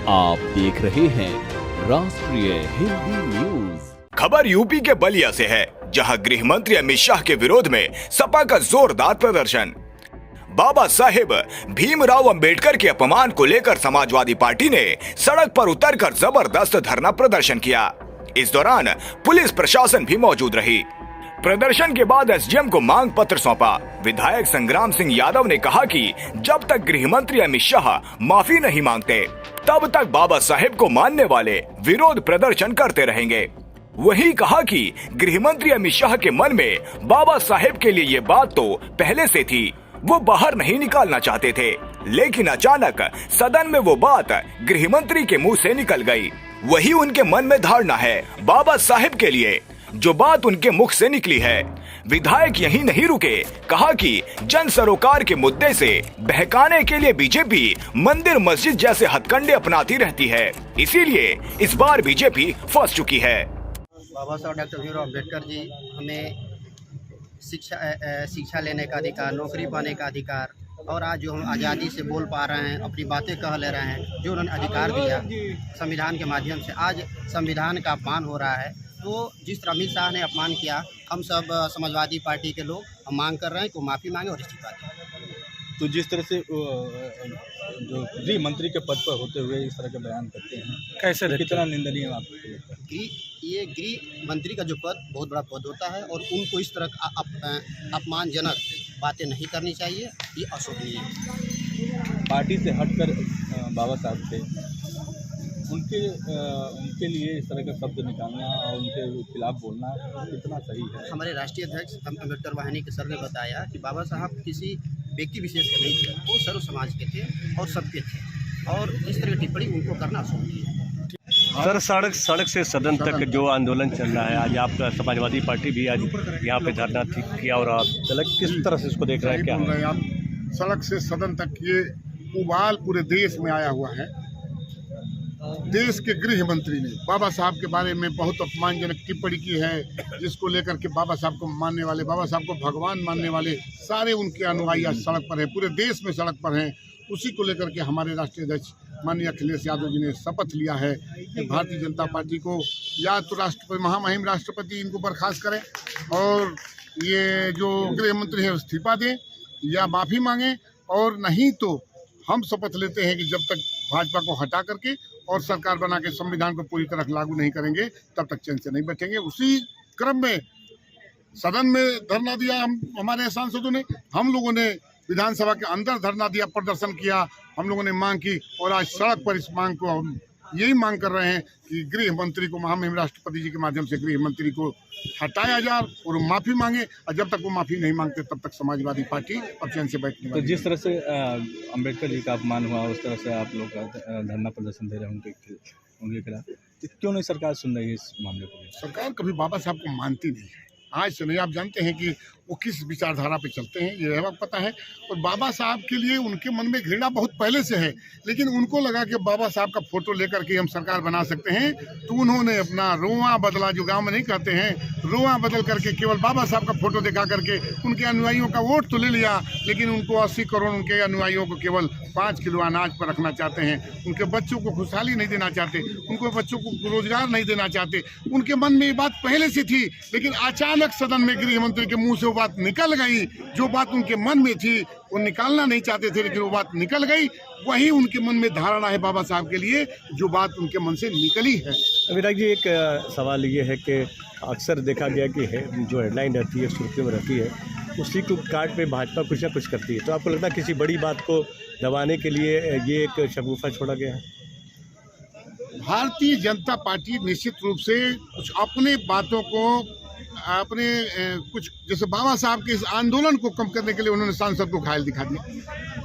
आप देख रहे हैं राष्ट्रीय हिंदी न्यूज। खबर यूपी के बलिया से है, जहां गृह मंत्री अमित शाह के विरोध में सपा का जोरदार प्रदर्शन। बाबा साहेब भीमराव अंबेडकर के अपमान को लेकर समाजवादी पार्टी ने सड़क पर उतरकर जबरदस्त धरना प्रदर्शन किया। इस दौरान पुलिस प्रशासन भी मौजूद रही। प्रदर्शन के बाद एसडीएम को मांग पत्र सौंपा। विधायक संग्राम सिंह यादव ने कहा कि जब तक गृह मंत्री अमित शाह माफी नहीं मांगते, तब तक बाबा साहेब को मानने वाले विरोध प्रदर्शन करते रहेंगे। वही कहा कि गृह मंत्री अमित शाह के मन में बाबा साहेब के लिए ये बात तो पहले से थी, वो बाहर नहीं निकालना चाहते थे, लेकिन अचानक सदन में वो बात गृह मंत्री के मुंह से निकल गई। वही उनके मन में धारणा है बाबा साहेब के लिए, जो बात उनके मुख से निकली है। विधायक यहीं नहीं रुके, कहा कि जन सरोकार के मुद्दे से बहकाने के लिए बीजेपी मंदिर मस्जिद जैसे हथकंडे अपनाती रहती है, इसीलिए इस बार बीजेपी फंस चुकी है। बाबा साहब डॉक्टर भीमराव अम्बेडकर जी हमें शिक्षा लेने का अधिकार, नौकरी पाने का अधिकार, और आज जो हम आज़ादी से बोल पा रहे हैं, अपनी बातें कह ले रहे हैं, जो उन्होंने अधिकार दिया संविधान के माध्यम से, आज संविधान का अपमान हो रहा है। तो जिस तरह अमित शाह ने अपमान किया, हम सब समाजवादी पार्टी के लोग हम मांग कर रहे हैं कि वो माफ़ी मांगे और इस्तीफा दें। तो जिस तरह से जो गृह मंत्री के पद पर होते हुए इस तरह के बयान करते हैं, कैसे कितना निंदनीय है आपको लगता है? ये गृह मंत्री का जो पद बहुत बड़ा पद होता है और उनको इस तरह अपमानजनक बातें नहीं करनी चाहिए, ये अशोभनीय है। पार्टी से हटकर बाबा साहब थे, उनके लिए इस तरह का शब्द निकालना और उनके खिलाफ बोलना कितना सही है? हमारे राष्ट्रीय अध्यक्ष अम्बेडकर वाहिनी के सर ने बताया कि बाबा साहब किसी व्यक्ति विशेष के नहीं थे, वो सर्व समाज के थे और सबके थे, और इस तरह की टिप्पणी उनको करना अशोभनीय है। सर, सड़क से सदन तक जो आंदोलन चल रहा है, आज आप समाजवादी पार्टी भी आज यहाँ पे धरना किया, और आप किस तरह से इसको देख रहे हैं? क्या आप सड़क से सदन तक ये उबाल पूरे देश में आया हुआ है। देश के गृह मंत्री ने बाबा साहब के बारे में बहुत अपमानजनक टिप्पणी की है, जिसको लेकर के बाबा साहब को मानने वाले, बाबा साहब को भगवान मानने वाले सारे उनके अनुयायी आज सड़क पर हैं, पूरे देश में सड़क पर हैं। उसी को लेकर के हमारे राष्ट्रीय अध्यक्ष माननीय अखिलेश यादव जी ने शपथ लिया है कि भारतीय जनता पार्टी को या तो राष्ट्रपति, महामहिम राष्ट्रपति इनको बर्खास्त करें, और ये जो गृह मंत्री है इस्तीफा दें या माफ़ी मांगें, और नहीं तो हम शपथ लेते हैं कि जब तक भाजपा को हटा करके और सरकार बना के संविधान को पूरी तरह लागू नहीं करेंगे, तब तक चैन से नहीं बैठेंगे। उसी क्रम में सदन में धरना दिया हमारे सांसदों ने, हम लोगों ने विधानसभा के अंदर धरना दिया, प्रदर्शन किया, हम लोगों ने मांग की, और आज सड़क पर इस मांग को हम यही मांग कर रहे हैं कि गृह मंत्री को, महामहिम राष्ट्रपति जी के माध्यम से गृह मंत्री को हटाया जाए और माफ़ी मांगे, और जब तक वो माफ़ी नहीं मांगते तब तक समाजवादी पार्टी और चैन से बैठने वाली। तो जिस तरह से अम्बेडकर जी का अपमान हुआ, उस तरह से आप लोग धरना प्रदर्शन दे रहे हैं उनके खिलाफ, क्यों नहीं सरकार सुन रही है इस मामले को? सरकार कभी बाबा साहब को मानती नहीं है, आज से नहीं। आप जानते हैं कि वो किस विचारधारा पे चलते हैं, ये हमें पता है। और बाबा साहब के लिए उनके मन में घृणा बहुत पहले से है, लेकिन उनको लगा कि बाबा साहब का फोटो लेकर के हम सरकार बना सकते हैं, तो उन्होंने अपना रोआ बदला, जो गांव में नहीं कहते हैं, रोआ बदल करके केवल बाबा साहब का फोटो दिखा करके उनके अनुयायियों का वोट तो ले लिया, लेकिन उनको 80 करोड़ उनके अनुयायियों को केवल 5 किलो अनाज पर रखना चाहते हैं। उनके बच्चों को खुशहाली नहीं देना चाहते, उनको बच्चों को रोजगार नहीं देना चाहते। उनके मन में ये बात पहले से थी, लेकिन अचानक सदन में गृह मंत्री के मुंह से वो बात निकल गई। जो बात उनके मन में थी वो निकालना नहीं चाहते थे, लेकिन वो बात निकल गई। वही उनके मन में धारणा है बाबा साहब के लिए, जो बात उनके मन से निकली है। विधायक जी, एक सवाल ये है कि अक्सर देखा गया कि जो हेडलाइन रहती है, सुर्खियों में रहती है, उसी को काट पे भाजपा कुछ ना कुछ करती है। तो आपको लगता है किसी बड़ी बात को दबाने के लिए ये एक शगुफा छोड़ा गया है? भारतीय जनता पार्टी निश्चित रूप से कुछ अपने बातों को, अपने कुछ, जैसे बाबा साहब के इस आंदोलन को कम करने के लिए उन्होंने सांसद को घायल दिखा दिया।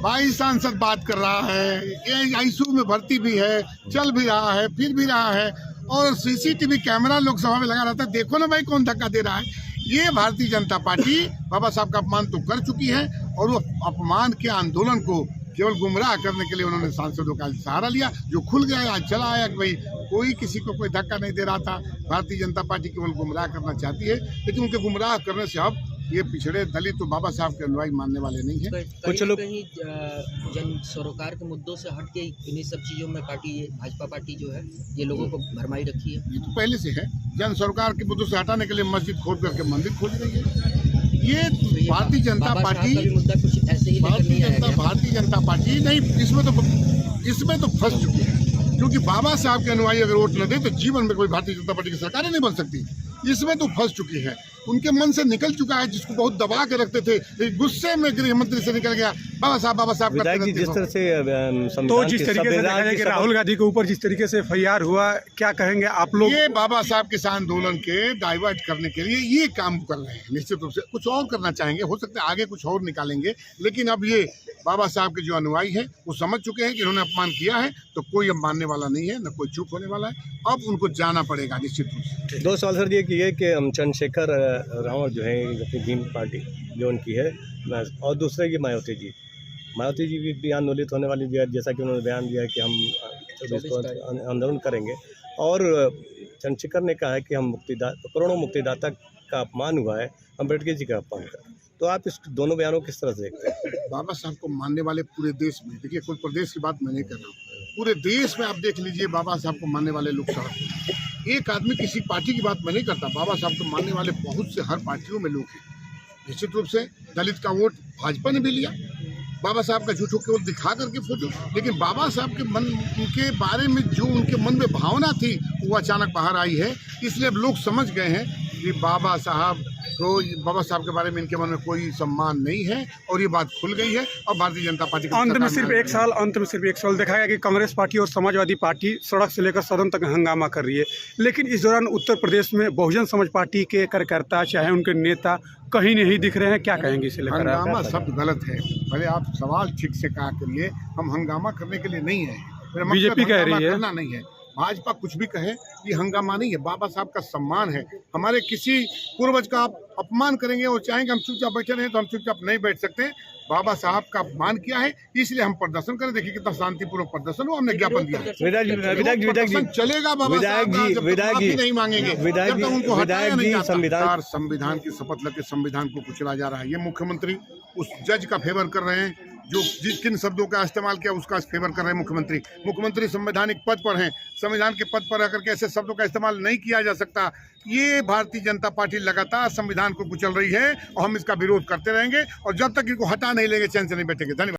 22 सांसद बात कर रहा है, आईसीयू में भर्ती भी है, चल भी रहा है, फिर भी रहा है, और सीसीटीवी कैमरा लोकसभा में लगा रहता है, देखो ना भाई कौन धक्का दे रहा है। ये भारतीय जनता पार्टी बाबा साहब का अपमान तो कर चुकी है, और वो अपमान के आंदोलन को केवल गुमराह करने के लिए उन्होंने सांसदों का सहारा लिया, जो खुल गया, आज चला आया कि भाई कोई किसी को कोई धक्का नहीं दे रहा था। भारतीय जनता पार्टी केवल गुमराह करना चाहती है, लेकिन उनके गुमराह करने से अब ये पिछड़े दलित तो बाबा साहब के अनुयायी मानने वाले नहीं है। कुछ लोग कहीं जन सरोकार के मुद्दों से हट के इन्हीं सब चीज़ों में पार्टी, ये भाजपा पार्टी जो है ये लोगों को भरमाई रखी है। ये तो पहले से है, जन सरोकार के मुद्दों से हटाने के लिए मस्जिद खोद करके मंदिर खोज रही है। ये भारतीय जनता पार्टी, मुद्दा कुछ ऐसे ही भारतीय जनता पार्टी नहीं, इसमें तो फंस चुकी है, क्योंकि बाबा साहब के अनुयायी अगर वोट न दे तो जीवन में कोई भारतीय जनता पार्टी की सरकार नहीं बन सकती। इसमें तो फंस चुकी है, उनके मन से निकल चुका है, जिसको बहुत दबा के रखते थे, गुस्से में गृह मंत्री से निकल गया बाबा साहब विधायक जी। जिस तरह से तो जिस तरीके से देखा जाए कि राहुल गांधी के ऊपर जिस तरीके से FIR हुआ, क्या कहेंगे आप लोग? ये बाबा साहब किसान आंदोलन के डाइवर्ट करने के लिए ये काम कर रहे हैं। निश्चित रूप से कुछ और करना चाहेंगे, हो सकता है आगे कुछ और निकालेंगे, लेकिन अब ये बाबा साहब के जो अनुयायी है वो समझ चुके हैं कि इन्होंने अपमान किया है, तो कोई अब मानने वाला नहीं है, न कोई चुप होने वाला है। अब उनको जाना पड़ेगा निश्चित रूप से। 2 सवाल सर ये कि ये कि चंद्रशेखर रावत जो है अपनी भीम पार्टी जो उनकी है, और दूसरे की मायावती जी भी बयान नोलित होने वाली भी है, जैसा कि उन्होंने बयान दिया है कि हम आंदोलन करेंगे। और चंद्रशेखर ने कहा है कि हम करोड़ों मुक्तिदाता का अपमान हुआ है, अम्बेडकर जी का अपमान कर। तो आप इस दोनों बयानों किस तरह से देखते हैं? बाबा साहब को मानने वाले पूरे देश में, देखिए कोई प्रदेश की बात मैं नहीं कर रहा हूँ, पूरे देश में आप देख लीजिए बाबा साहब को मानने वाले लोग सड़क पर। एक आदमी किसी पार्टी की बात मैं नहीं करता, बाबा साहब को मानने वाले बहुत से हर पार्टियों में लोग हैं। निश्चित रूप से दलित का वोट भाजपा ने भी लिया, बाबा साहब का झूठों केवल दिखा करके फोटो, लेकिन बाबा साहब के मन, उनके बारे में जो उनके मन में भावना थी वो अचानक बाहर आई है। इसलिए अब लोग समझ गए हैं कि बाबा साहब के बारे में इनके मन में कोई सम्मान नहीं है, और ये बात खुल गई है। और भारतीय जनता पार्टी अंत में सिर्फ एक सवाल देखा गया कि कांग्रेस पार्टी और समाजवादी पार्टी सड़क से लेकर सदन तक हंगामा कर रही है, लेकिन इस दौरान उत्तर प्रदेश में बहुजन समाज पार्टी के कार्यकर्ता चाहे उनके नेता कहीं नहीं दिख रहे हैं। क्या कहेंगे इसे लेकर? हंगामा शब्द गलत है, भले आप सवाल ठीक से कहा करिए, हम हंगामा करने के लिए नहीं है। बीजेपी कह रही है नहीं है, भाजपा कुछ भी कहे, ये हंगामा नहीं है, बाबा साहब का सम्मान है। हमारे किसी पूर्वज का आप अपमान करेंगे और चाहेंगे हम चुपचाप बैठे रहें, तो हम चुपचाप नहीं बैठ सकते। बाबा साहब का अपमान किया है, इसलिए हम प्रदर्शन करें। देखिए कितना शांतिपूर्वक प्रदर्शन हो, हमने ज्ञापन दिया। विधायक जी चलेगा बाबा साहब नहीं मांगेंगे, जब तक उनको हटाया नहीं जाता। संविधान की शपथ लेकर संविधान को कुचला जा रहा है। ये मुख्यमंत्री उस जज का फेवर कर रहे हैं जो किन शब्दों का इस्तेमाल किया उसका फेवर कर रहे हैं। मुख्यमंत्री संवैधानिक पद पर हैं, संविधान के पद पर आकर के ऐसे शब्दों का इस्तेमाल नहीं किया जा सकता। ये भारतीय जनता पार्टी लगातार संविधान को कुचल रही है और हम इसका विरोध करते रहेंगे, और जब तक इनको हटा नहीं लेंगे चैन से नहीं बैठेंगे। धन्यवाद।